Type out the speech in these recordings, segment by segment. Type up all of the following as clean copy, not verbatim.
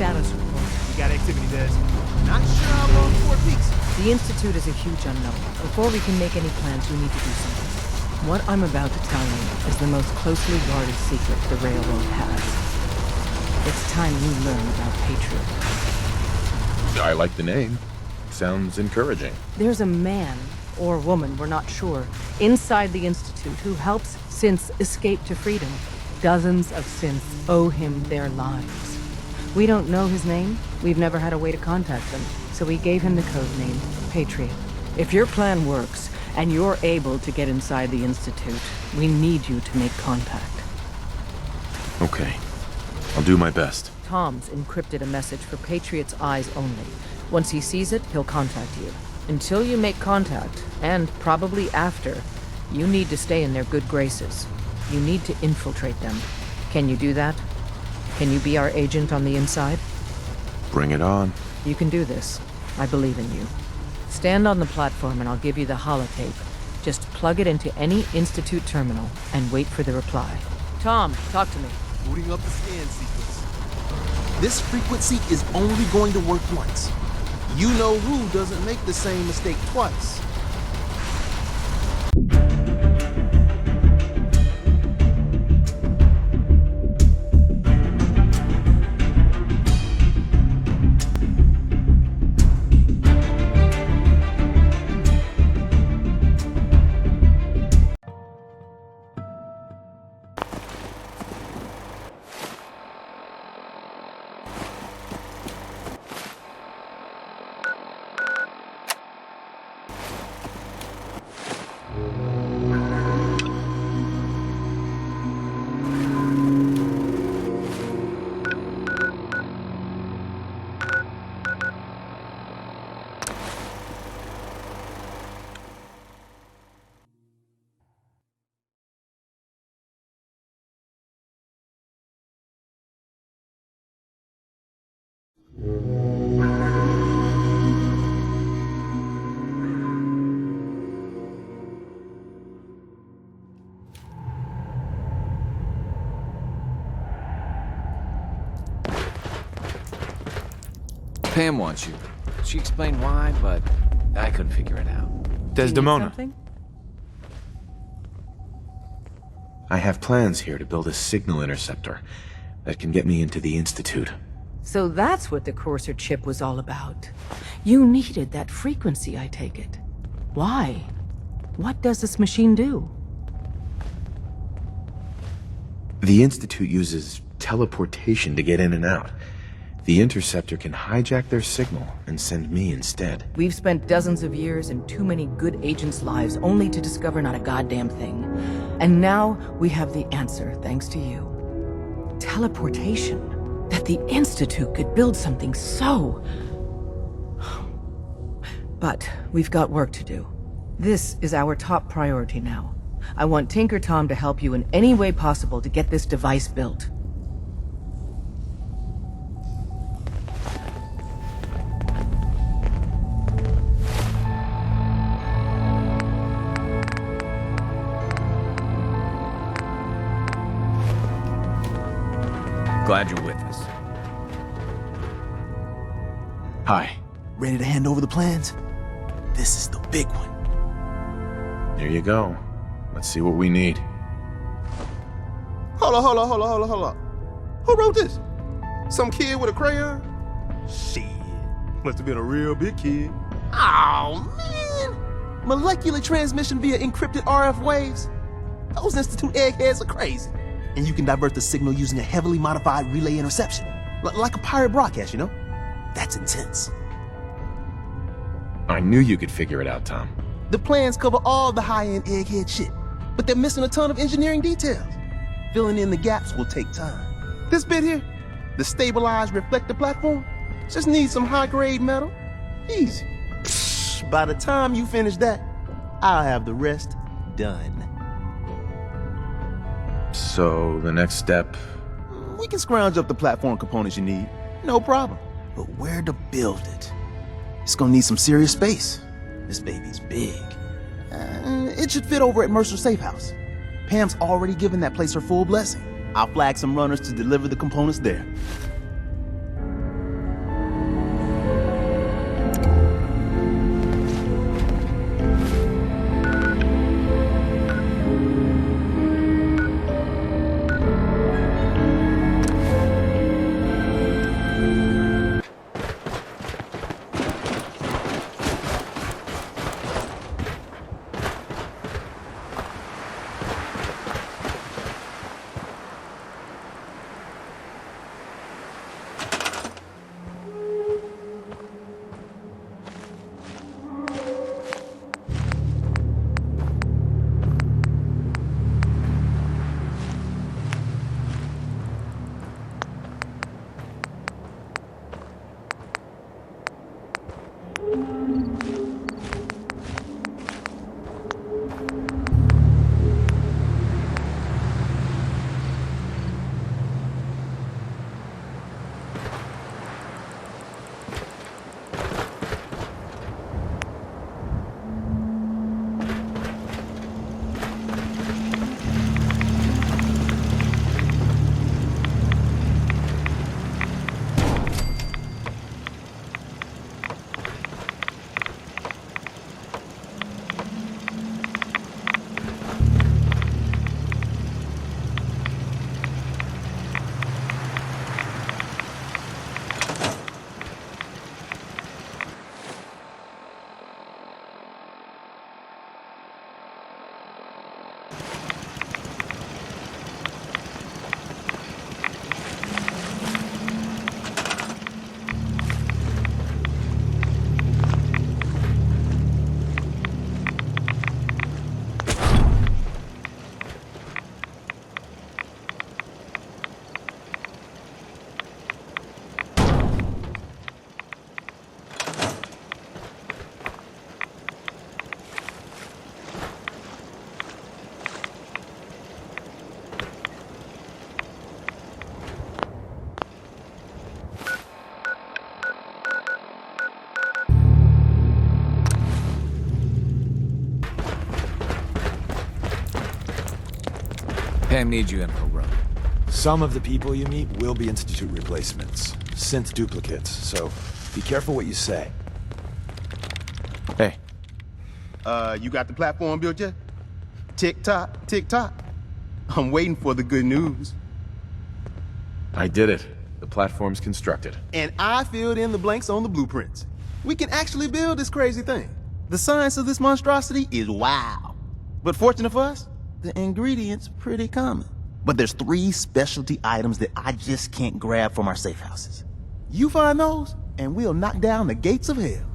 Status report. We got activity there. Not sure how long before it peaks. The Institute is a huge unknown. Before we can make any plans, we need to do something. What I'm about to tell you is the most closely guarded secret the Railroad has. It's time you learn about Patriot. I like the name. Sounds encouraging. There's a man, or woman, we're not sure, inside the Institute who helps synths escape to freedom. Dozens of synths owe him their lives. We don't know his name. We've never had a way to contact him, so we gave him the code name, Patriot. If your plan works, and you're able to get inside the Institute, we need you to make contact. Okay. I'll do my best. Tom's encrypted a message for Patriot's eyes only. Once he sees it, he'll contact you. Until you make contact, and probably after, you need to stay in their good graces. You need to infiltrate them. Can you do that? Can you be our agent on the inside? Bring it on. You can do this. I believe in you. Stand on the platform and I'll give you the holotape. Just plug it into any Institute terminal and wait for the reply. Tom, talk to me. Booting up the scan sequence. This frequency is only going to work once. You know who doesn't make the same mistake twice. Pam wants you. She explained why, but I couldn't figure it out. Desdemona. Do you need something? I have plans here to build a signal interceptor that can get me into the Institute. So that's what the Courser chip was all about. You needed that frequency, I take it. Why? What does this machine do? The Institute uses teleportation to get in and out. The interceptor can hijack their signal and send me instead. We've spent dozens of years and too many good agents' lives only to discover not a goddamn thing. And now we have the answer, thanks to you. Teleportation. That the Institute could build something so... But we've got work to do. This is our top priority now. I want Tinker Tom to help you in any way possible to get this device built. Glad you're with us. Hi. Ready to hand over the plans? This is the big one. Here you go. Let's see what we need. Hold on. Who wrote this? Some kid with a crayon? Shit. Must have been a real big kid. Oh, man. Molecular transmission via encrypted RF waves? Those Institute eggheads are crazy. And you can divert the signal using a heavily modified relay interception. Like a pirate broadcast, you know? That's intense. I knew you could figure it out, Tom. The plans cover all the high-end egghead shit, but they're missing a ton of engineering details. Filling in the gaps will take time. This bit here, the stabilized reflector platform, just needs some high-grade metal. Easy. Psh, by the time you finish that, I'll have the rest done. So, the next step? We can scrounge up the platform components you need, no problem. But where to build it? It's gonna need some serious space. This baby's big. It should fit over at Mercer's safe house. Pam's already given that place her full blessing. I'll flag some runners to deliver the components there. Sam needs you info, bro. Some of the people you meet will be Institute replacements, synth duplicates, so be careful what you say. Hey. You got the platform built yet? Tick-tock, tick-tock. I'm waiting for the good news. I did it. The platform's constructed. And I filled in the blanks on the blueprints. We can actually build this crazy thing. The science of this monstrosity is wow. But fortunate for us, the ingredients pretty common. But there's 3 specialty items that I just can't grab from our safe houses. You find those, and we'll knock down the gates of hell.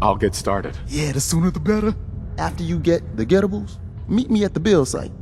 I'll get started. Yeah, the sooner the better. After you get the getables, meet me at the build site.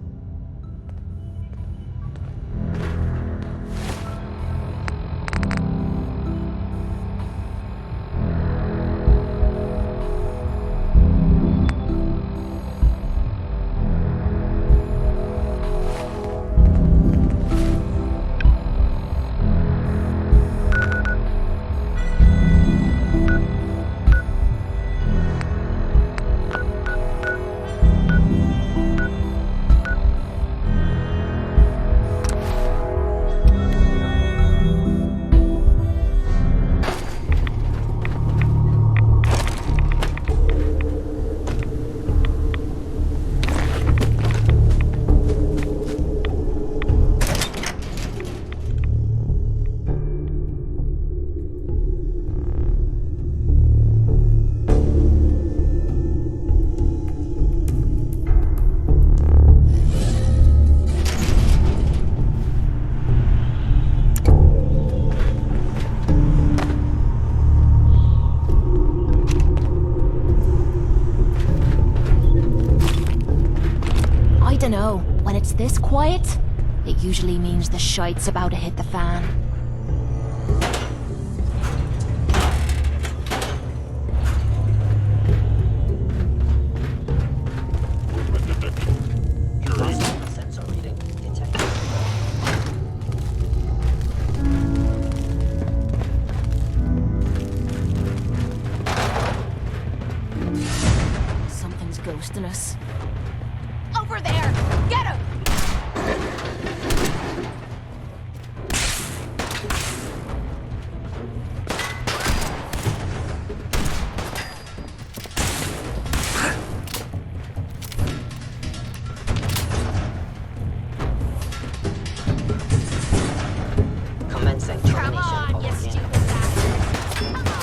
When it's this quiet, it usually means the shite's about to hit the fan. Something's ghosting us. Over there! Get him! Commencing Come on, you stupid bastard! Come on!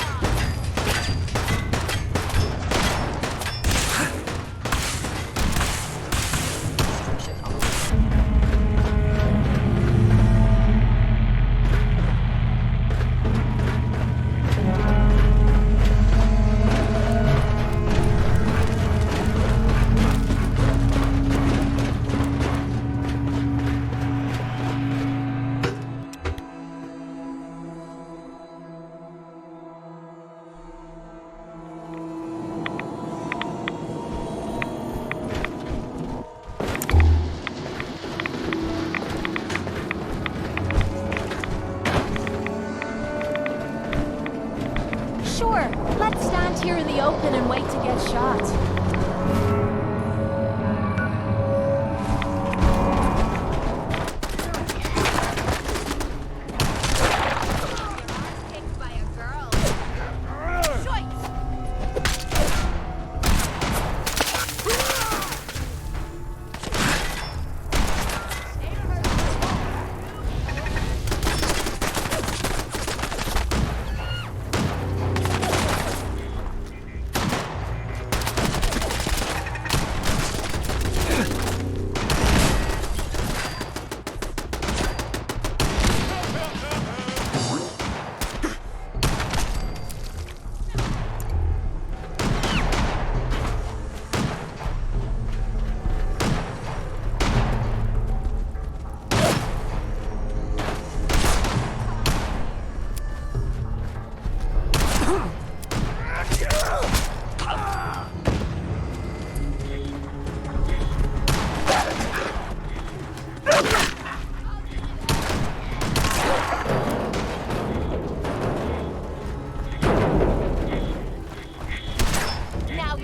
Sure, let's stand here in the open and wait to get shot.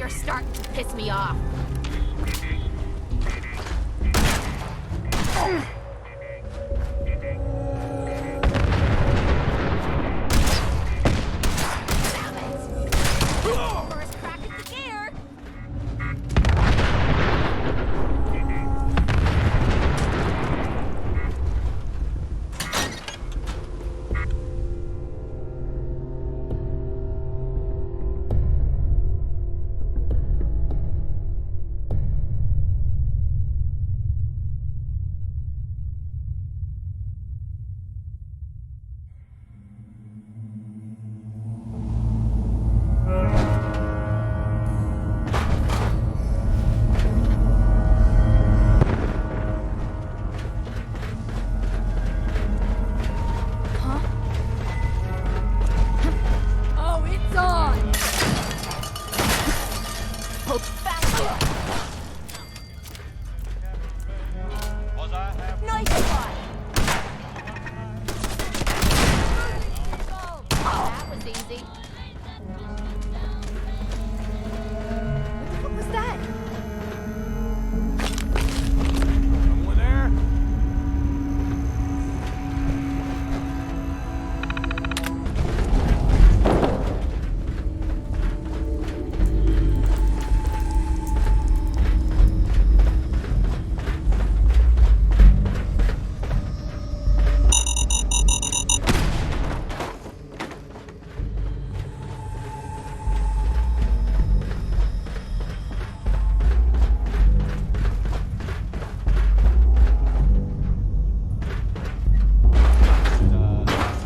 You're starting to piss me off. First crack at the gear. Oh, it's on! Poke faster! Nice one! That was easy. What was that? Someone there?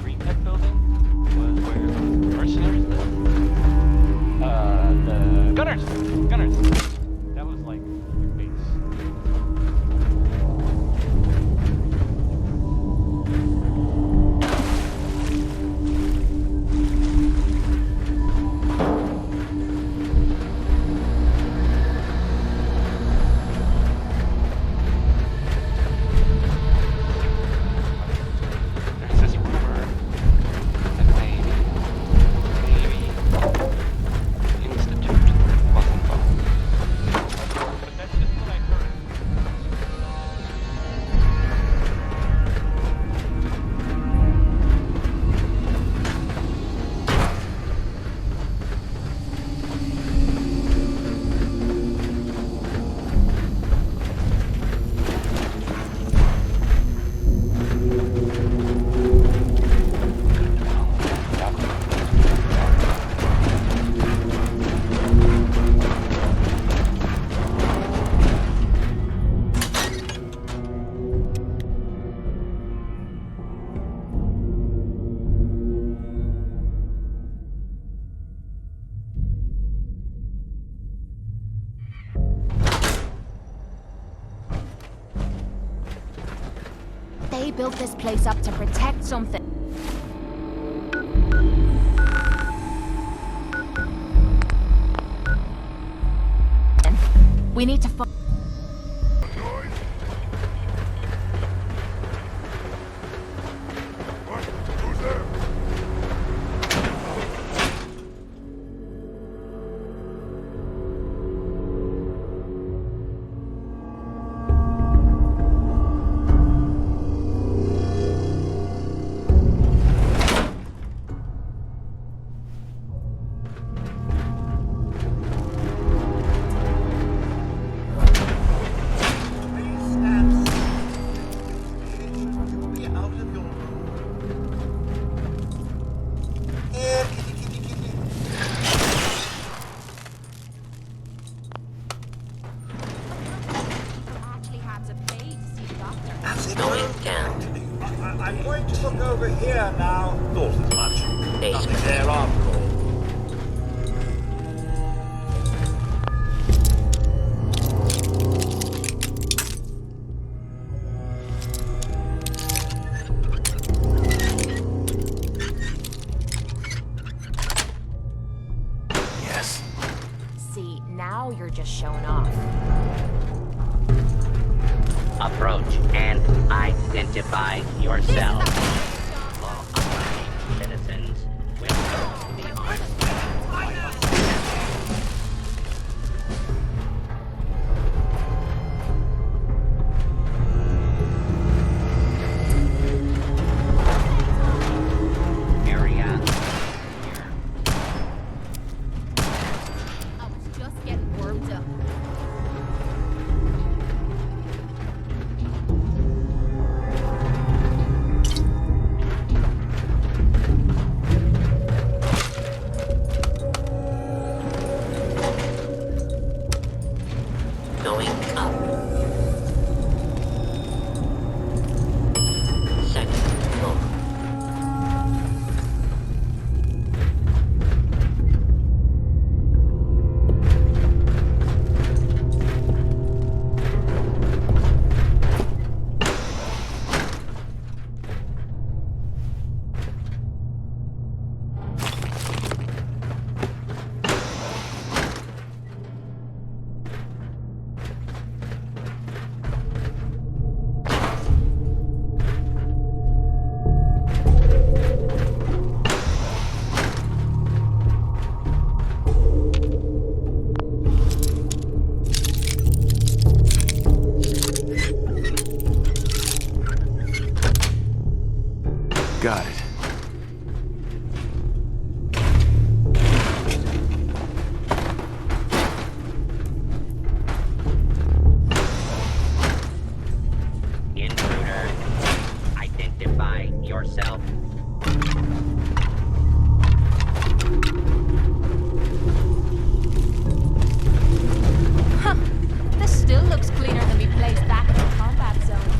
Green Tech building was where mercenaries lived. The gunners. That was like their base. There's this rumor that maybe the Institute was involved. But that's just what I heard. They built this place up to protect something. We need to find. Actually had to pay to see the doctor. How's it going down? I'm going to look over here now. Thought as much. Nothing there after all. Yes. See, now you're just showing off. Approach and identify yourself. Law-abiding citizens will go to the arms. Going up. Second floor. Got it. Intruder, identify yourself. Huh. This still looks cleaner than we placed back in the combat zone.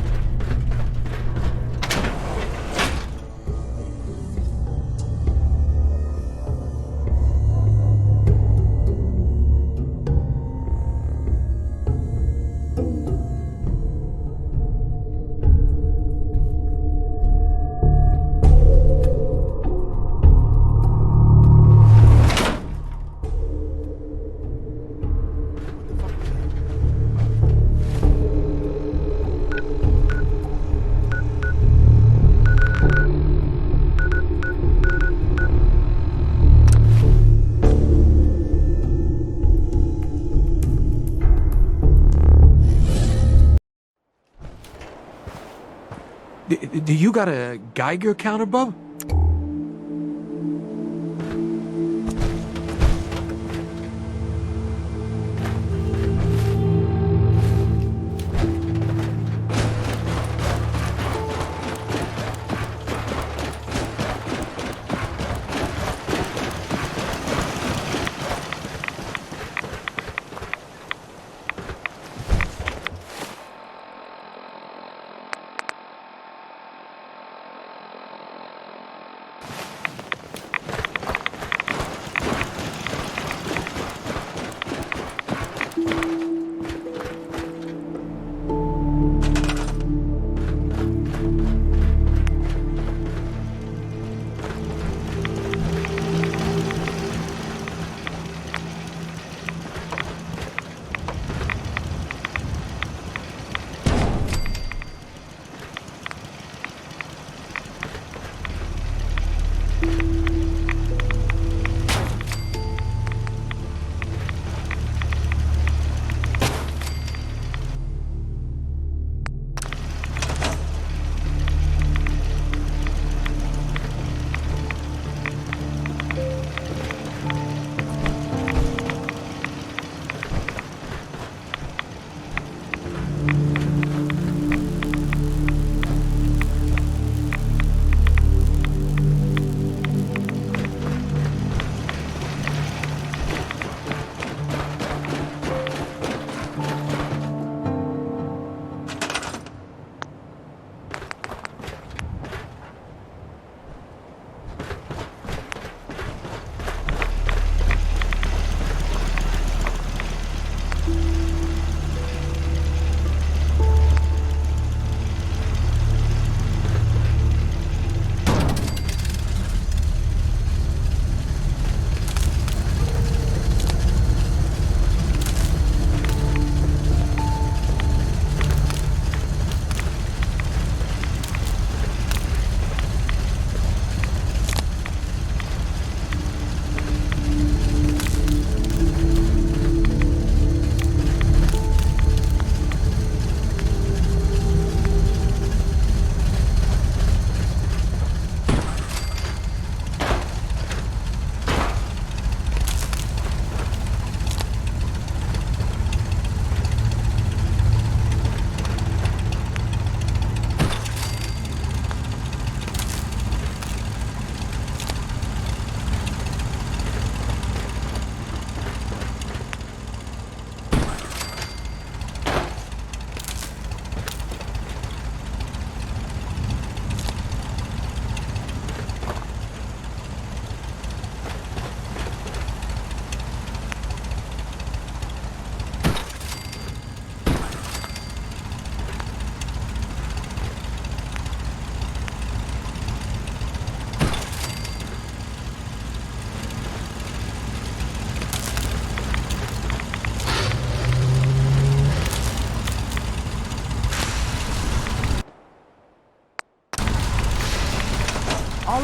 Do you got a Geiger counter, bub?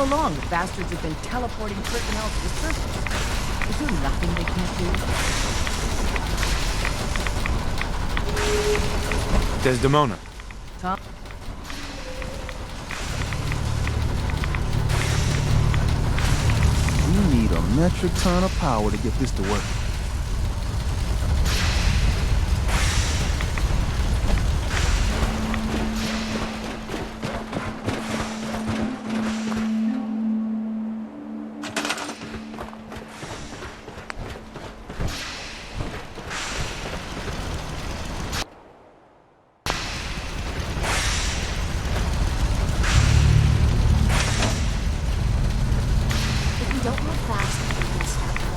all along, the bastards have been teleporting personnel to the surface. Is there nothing they can't do? Desdemona. Tom? We need a metric ton of power to get this to work. If we don't move fast, we can start playing.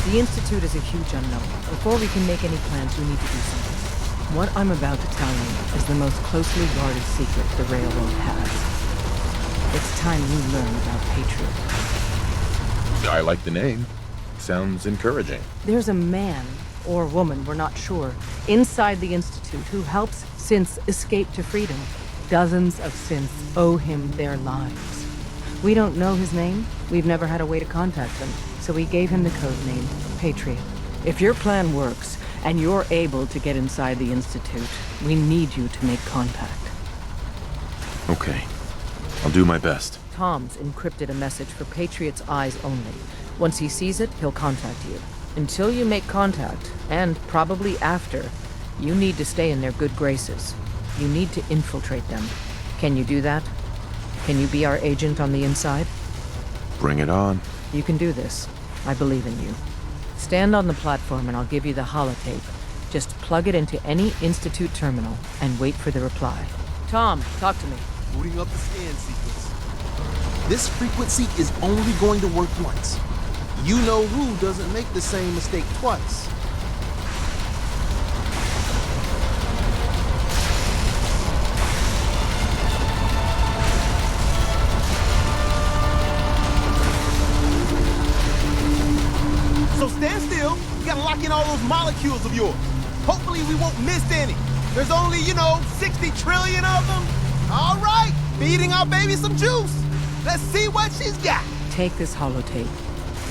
The Institute is a huge unknown. Before we can make any plans, we need to do something. What I'm about to tell you is the most closely guarded secret the Railroad has. It's time you learn about Patriot. I like the name. Sounds encouraging. There's a man, or woman, we're not sure, inside the Institute who helps synths escape to freedom. Dozens of synths owe him their lives. We don't know his name. We've never had a way to contact him, so we gave him the code name, Patriot. If your plan works, and you're able to get inside the Institute, we need you to make contact. Okay. I'll do my best. Tom's encrypted a message for Patriot's eyes only. Once he sees it, he'll contact you. Until you make contact, and probably after, you need to stay in their good graces. You need to infiltrate them. Can you do that? Can you be our agent on the inside? Bring it on. You can do this. I believe in you. Stand on the platform and I'll give you the holotape. Just plug it into any Institute terminal and wait for the reply. Tom, talk to me. Booting up the scan sequence. This frequency is only going to work once. You know who doesn't make the same mistake twice. So stand still. You gotta lock in all those molecules of yours. Hopefully we won't miss any. There's only, 60 trillion of them. All right, feeding our baby some juice. Let's see what she's got. Take this holotape.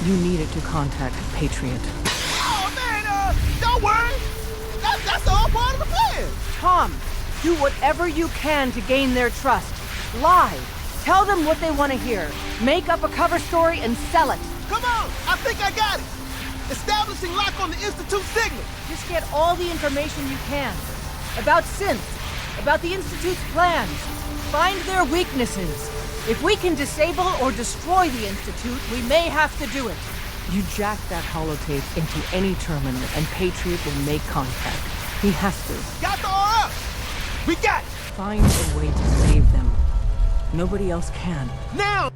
You need it to contact Patriot. Oh, man, don't worry. That's all part of the plan. Tom, do whatever you can to gain their trust. Lie. Tell them what they want to hear. Make up a cover story and sell it. Come on, I think I got it. Establishing lock on the Institute signal. Just get all the information you can. About synths, about the Institute's plans. Find their weaknesses. If we can disable or destroy the Institute, we may have to do it. You jack that holotape into any terminal and Patriot will make contact. He has to. Got the RF! We got it! Find a way to save them. Nobody else can. Now!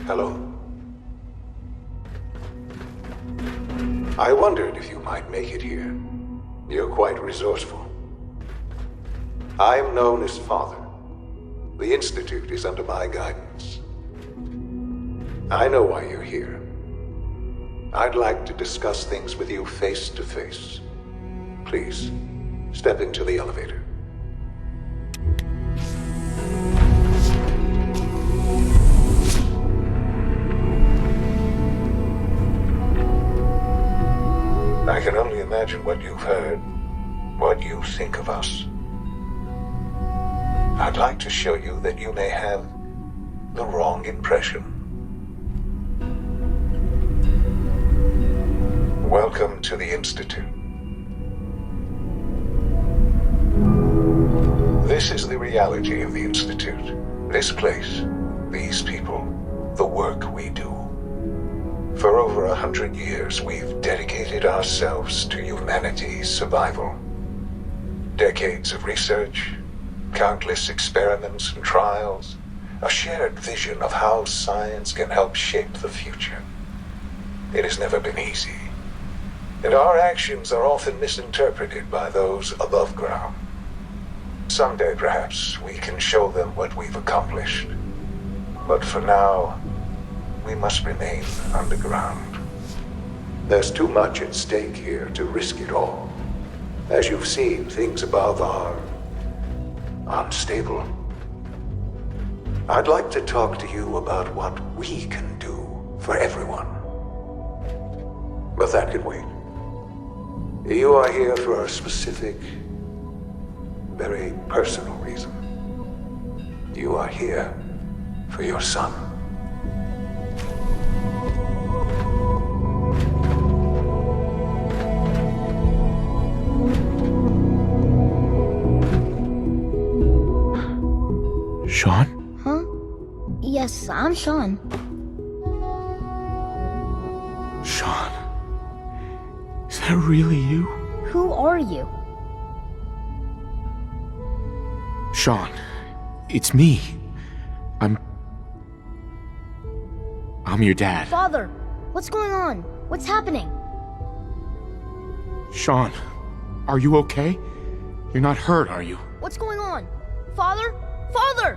Hello. I wondered if you might make it here. You're quite resourceful. I'm known as Father. The Institute is under my guidance. I know why you're here. I'd like to discuss things with you face to face. Please, step into the elevator. I can only imagine what you've heard, what you think of us. I'd like to show you that you may have the wrong impression. Welcome to the Institute. This is the reality of the Institute. This place, these people, the work we do. For over 100 years, we've dedicated ourselves to humanity's survival. Decades of research, countless experiments and trials, a shared vision of how science can help shape the future. It has never been easy, and our actions are often misinterpreted by those above ground. Someday, perhaps, we can show them what we've accomplished. But for now, we must remain underground. There's too much at stake here to risk it all. As you've seen, things above are unstable. I'd like to talk to you about what we can do for everyone. But that can wait. You are here for a specific, very personal reason. You are here for your son. Sean? Huh? Yes, I'm Sean. Sean? Is that really you? Who are you? Sean, it's me. I'm your dad. Father, what's going on? What's happening? Sean, are you okay? You're not hurt, are you? What's going on? Father? Father!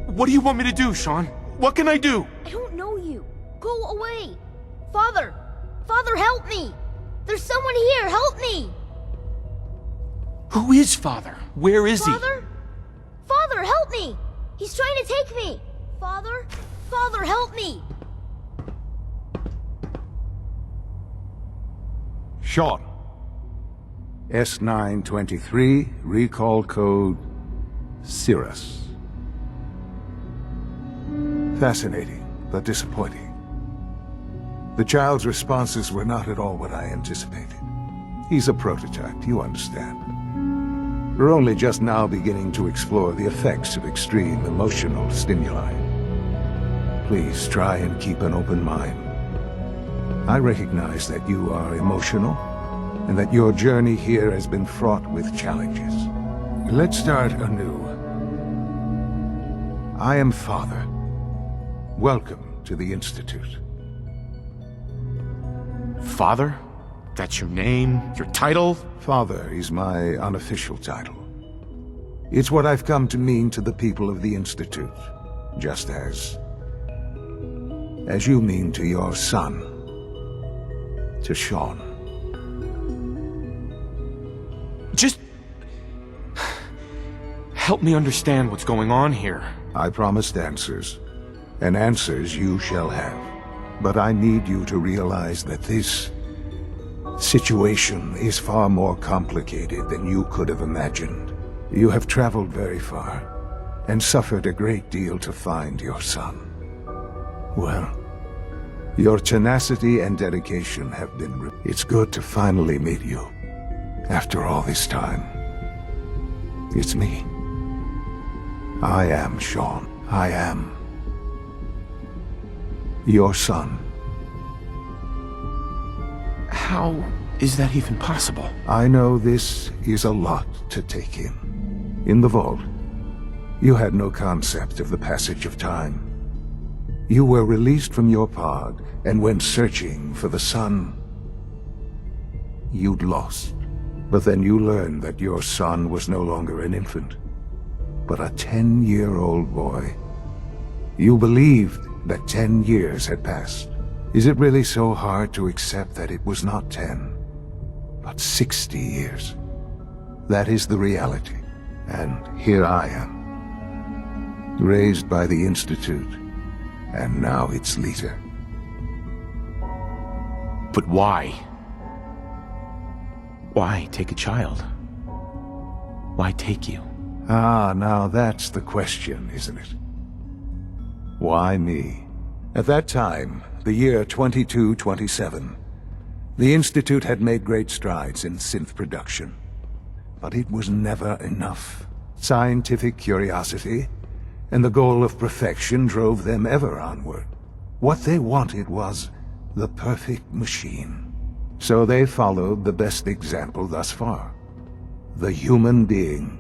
What do you want me to do, Sean? What can I do? I don't know you. Go away. Father! Father, help me! There's someone here, help me! Who is Father? Where is he? Father? Father, help me! He's trying to take me! Father? Father, help me! Sean. S923, recall code Cirrus. Fascinating, but disappointing. The child's responses were not at all what I anticipated. He's a prototype, you understand. We're only just now beginning to explore the effects of extreme emotional stimuli. Please try and keep an open mind. I recognize that you are emotional, and that your journey here has been fraught with challenges. Let's start anew. I am Father. Welcome to the Institute. Father? That's your name? Your title? Father is my unofficial title. It's what I've come to mean to the people of the Institute, just as you mean to your son, to Sean. Just help me understand what's going on here. I promised answers, and answers you shall have. But I need you to realize that this situation is far more complicated than you could have imagined. You have traveled very far, and suffered a great deal to find your son. Well, your tenacity and dedication have been... It's good to finally meet you. After all this time. It's me. I am Sean. I am your son. How is that even possible? I know this is a lot to take in. In the vault, you had no concept of the passage of time. You were released from your pod and went searching for the son you'd lost. But then you learned that your son was no longer an infant, but a 10-year-old boy. You believed that 10 years had passed. Is it really so hard to accept that it was not 10, but 60 years? That is the reality. And here I am, raised by the Institute, and now its leader. But why? Why take a child? Why take you? Ah, now that's the question, isn't it? Why me? At that time, the year 2227, the Institute had made great strides in synth production. But it was never enough. Scientific curiosity and the goal of perfection drove them ever onward. What they wanted was the perfect machine. So they followed the best example thus far. The human being.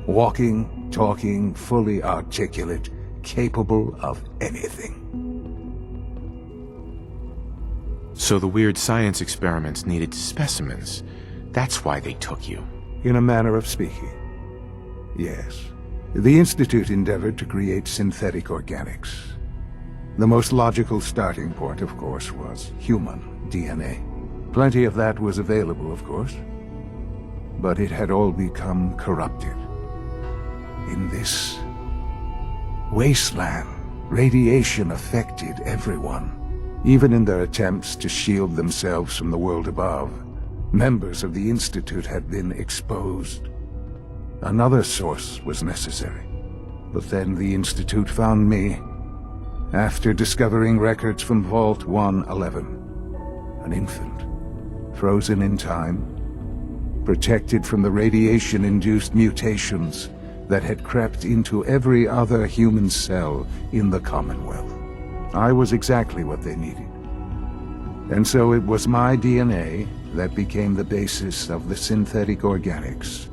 Walking, talking, fully articulate, capable of anything. So the weird science experiments needed specimens. That's why they took you. In a manner of speaking. Yes. The Institute endeavored to create synthetic organics. The most logical starting point, of course, was human DNA. Plenty of that was available, of course. But it had all become corrupted. In this wasteland, radiation affected everyone. Even in their attempts to shield themselves from the world above, members of the Institute had been exposed. Another source was necessary. But then the Institute found me, after discovering records from Vault 111. An infant, frozen in time, protected from the radiation-induced mutations that had crept into every other human cell in the Commonwealth. I was exactly what they needed. And so it was my DNA that became the basis of the synthetic organics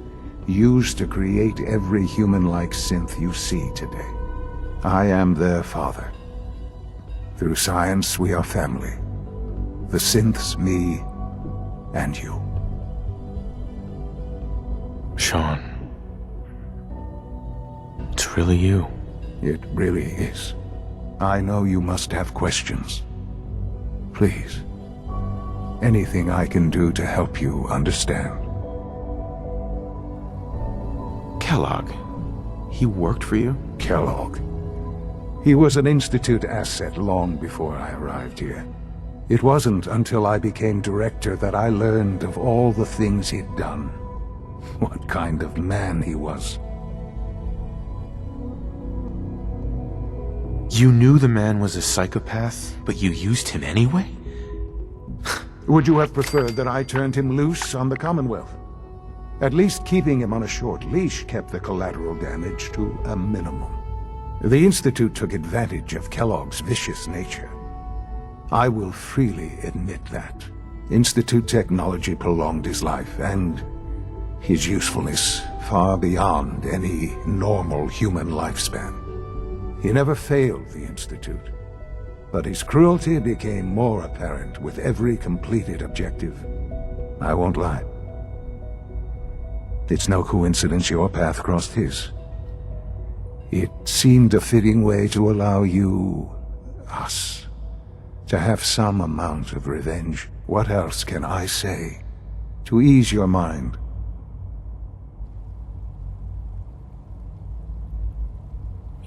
used to create every human-like synth you see today. I am their father. Through science, we are family. The synths, me, and you. Sean. It's really you. It really is. I know you must have questions. Please. Anything I can do to help you understand. Kellogg. He worked for you? Kellogg. He was an Institute asset long before I arrived here. It wasn't until I became director that I learned of all the things he'd done. What kind of man he was. You knew the man was a psychopath, but you used him anyway? Would you have preferred that I turned him loose on the Commonwealth? At least keeping him on a short leash kept the collateral damage to a minimum. The Institute took advantage of Kellogg's vicious nature. I will freely admit that. Institute technology prolonged his life, and his usefulness far beyond any normal human lifespan. He never failed the Institute, but his cruelty became more apparent with every completed objective. I won't lie. It's no coincidence your path crossed his. It seemed a fitting way to allow you, us, to have some amount of revenge. What else can I say to ease your mind?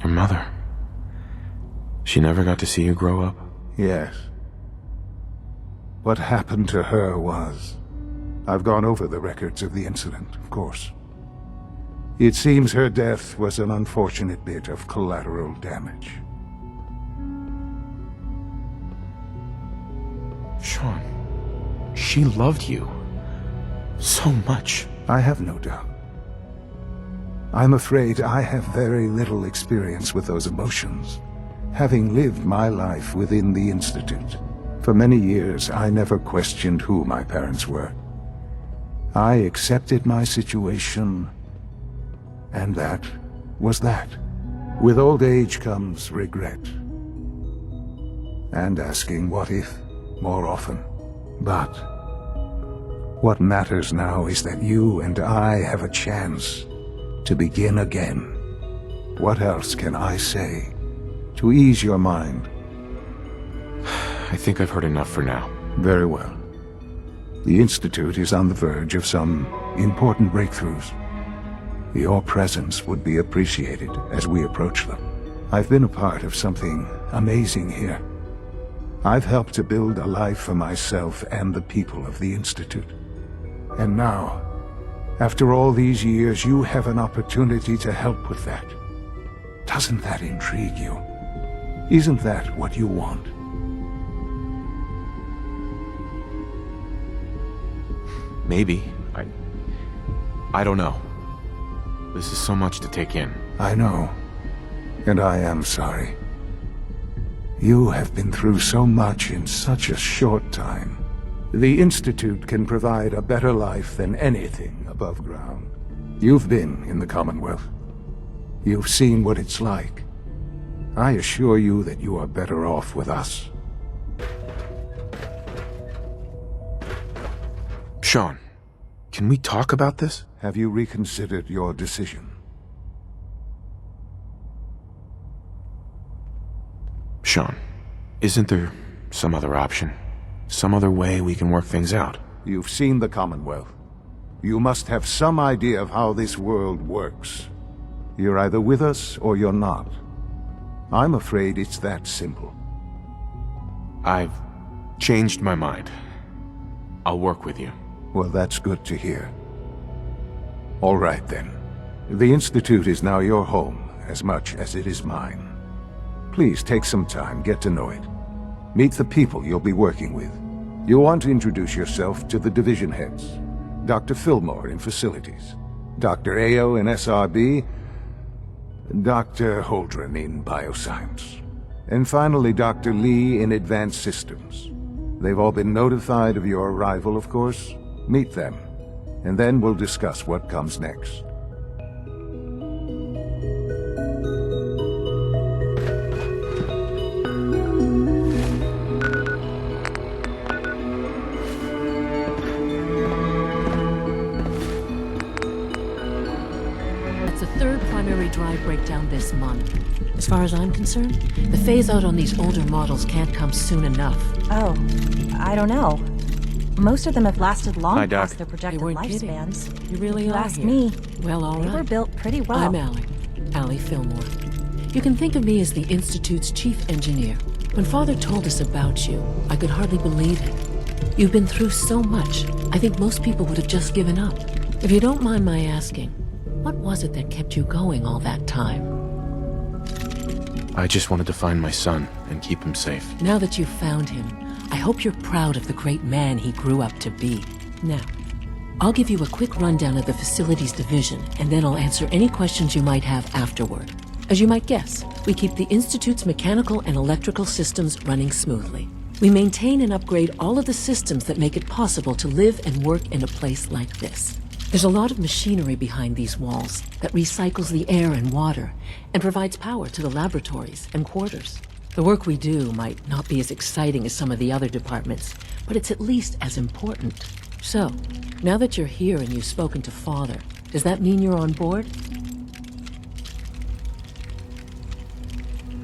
Your mother. mother. She never got to see you grow up? Yes. What happened to her was... I've gone over the records of the incident, of course. It seems her death was an unfortunate bit of collateral damage. Sean, she loved you so much. I have no doubt. I'm afraid I have very little experience with those emotions, having lived my life within the Institute. For many years, I never questioned who my parents were. I accepted my situation, and that was that. With old age comes regret, and asking what if more often. But what matters now is that you and I have a chance to begin again. What else can I say to ease your mind? I think I've heard enough for now. Very well. The Institute is on the verge of some important breakthroughs. Your presence would be appreciated as we approach them. I've been a part of something amazing here. I've helped to build a life for myself and the people of the Institute. And now, after all these years, you have an opportunity to help with that. Doesn't that intrigue you? Isn't that what you want? Maybe. I don't know. This is so much to take in. I know. And I am sorry. You have been through so much in such a short time. The Institute can provide a better life than anything above ground. You've been in the Commonwealth. You've seen what it's like. I assure you that you are better off with us. Sean, can we talk about this? Have you reconsidered your decision? Sean, isn't there some other option? Some other way we can work things out? You've seen the Commonwealth. You must have some idea of how this world works. You're either with us or you're not. I'm afraid it's that simple. I've changed my mind. I'll work with you. Well, that's good to hear. All right, then. The Institute is now your home, as much as it is mine. Please take some time, get to know it. Meet the people you'll be working with. You'll want to introduce yourself to the division heads. Dr. Fillmore in Facilities, Dr. Ao in SRB, Dr. Holdren in Bioscience, and finally Dr. Lee in Advanced Systems. They've all been notified of your arrival, of course. Meet them, and then we'll discuss what comes next. That's the third primary drive breakdown this month. As far as I'm concerned, the phase-out on these older models can't come soon enough. Oh, I don't know. Most of them have lasted long Hi, Doc. past their projected They weren't lifespans. kidding. You really If you are ask here. me, Well, all they right. were built pretty well. I'm Allie Fillmore. You can think of me as the Institute's chief engineer. When Father told us about you, I could hardly believe it. You've been through so much, I think most people would have just given up. If you don't mind my asking, what was it that kept you going all that time? I just wanted to find my son and keep him safe. Now that you've found him, I hope you're proud of the great man he grew up to be. Now, I'll give you a quick rundown of the Facilities Division, and then I'll answer any questions you might have afterward. As you might guess, we keep the Institute's mechanical and electrical systems running smoothly. We maintain and upgrade all of the systems that make it possible to live and work in a place like this. There's a lot of machinery behind these walls that recycles the air and water and provides power to the laboratories and quarters. The work we do might not be as exciting as some of the other departments, but it's at least as important. So, now that you're here and you've spoken to Father, does that mean you're on board?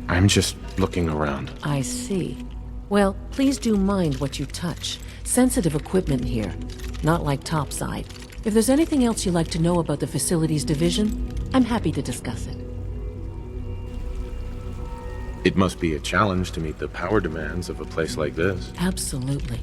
I'm just looking around. I see. Well, please do mind what you touch. Sensitive equipment here, not like topside. If there's anything else you'd like to know about the Facilities Division, I'm happy to discuss it. It must be a challenge to meet the power demands of a place like this. Absolutely.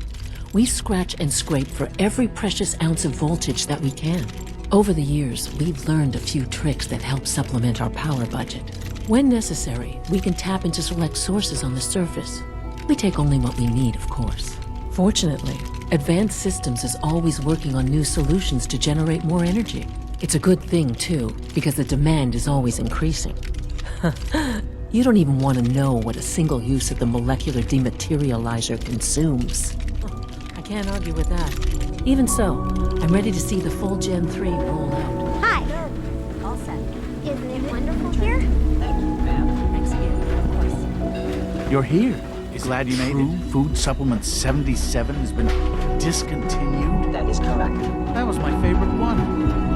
We scratch and scrape for every precious ounce of voltage that we can. Over the years, we've learned a few tricks that help supplement our power budget. When necessary, we can tap into select sources on the surface. We take only what we need, of course. Fortunately, Advanced Systems is always working on new solutions to generate more energy. It's a good thing, too, because the demand is always increasing. You don't even want to know what a single use of the molecular dematerializer consumes. I can't argue with that. Even so, I'm ready to see the full Gen 3 roll out. Hi. All set. Isn't it wonderful here? Thanks again, of course. You're here. Glad you made it. Food Supplement 77 has been discontinued. That is correct. That was my favorite one.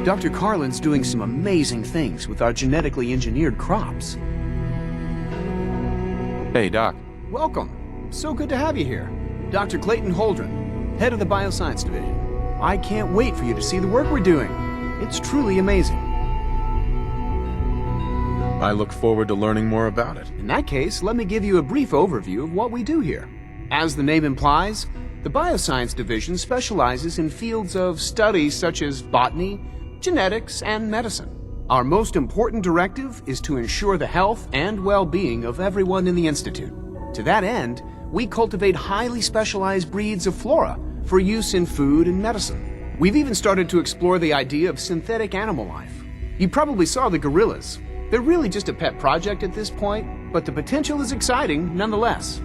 Dr. Carlin's doing some amazing things with our genetically engineered crops. Hey, Doc. Welcome. So good to have you here. Dr. Clayton Holdren, head of the Bioscience Division. I can't wait for you to see the work we're doing. It's truly amazing. I look forward to learning more about it. In that case, let me give you a brief overview of what we do here. As the name implies, the Bioscience Division specializes in fields of study such as botany, genetics, and medicine. Our most important directive is to ensure the health and well-being of everyone in the Institute. To that end, we cultivate highly specialized breeds of flora for use in food and medicine. We've even started to explore the idea of synthetic animal life. You probably saw the gorillas. They're really just a pet project at this point, but the potential is exciting nonetheless.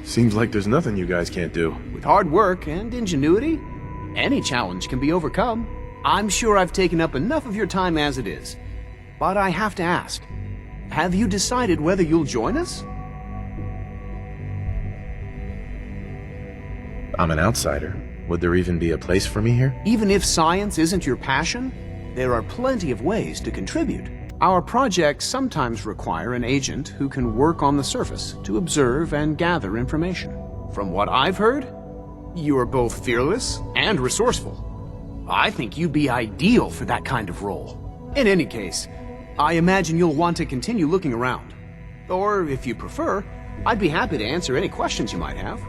Seems like there's nothing you guys can't do. With hard work and ingenuity, any challenge can be overcome. I'm sure I've taken up enough of your time as it is. But I have to ask, have you decided whether you'll join us? I'm an outsider. Would there even be a place for me here? Even if science isn't your passion, there are plenty of ways to contribute. Our projects sometimes require an agent who can work on the surface to observe and gather information. From what I've heard, you are both fearless and resourceful. I think you'd be ideal for that kind of role. In any case, I imagine you'll want to continue looking around. Or, if you prefer, I'd be happy to answer any questions you might have.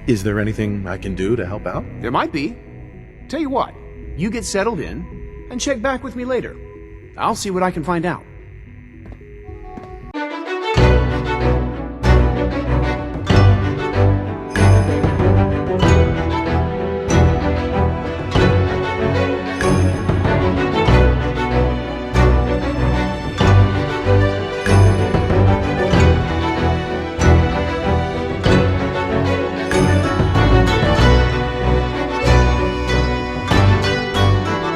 Is there anything I can do to help out? There might be. Tell you what, you get settled in and check back with me later. I'll see what I can find out.